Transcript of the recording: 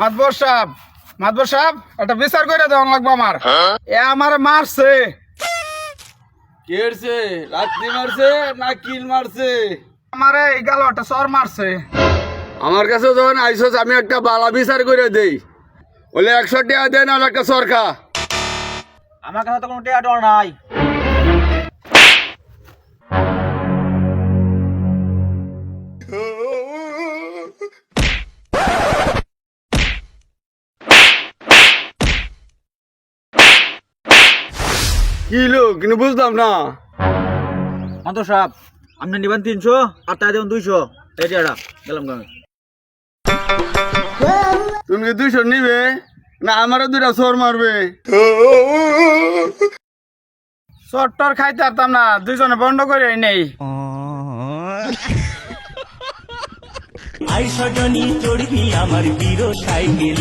মাতবর সাহেব একটা বিচার করে দেওয়া লাগবো আমার। এ আমার মারছে। কেরছে লাত্তি মারছে না কিল মারছে? আমারে এই গেল একটা চর মারছে। আমার কাছে যখন আইসস আমি একটা বালা বিচার করে দেই, বলে 100 টাকা দেন আর একটা সরকা। আমার কাছে তো কোনো টেয়া টোয়া নাই। কি লোক কিন্তু বুঝলাম না। মাতো সাহেব আপনি নিবেন 300 আর তাই দেবেন 200। এই টেয়াটা গেলাম গাঁয়ে। তুমি কি 200 নিবে না আমারও 2টা সর মারবে? চট্টর খাইতে পারতাম না, দুইজনে বন্ধ করে নেই। আই সজনী চড়বি আমার হিরো সাইকেল।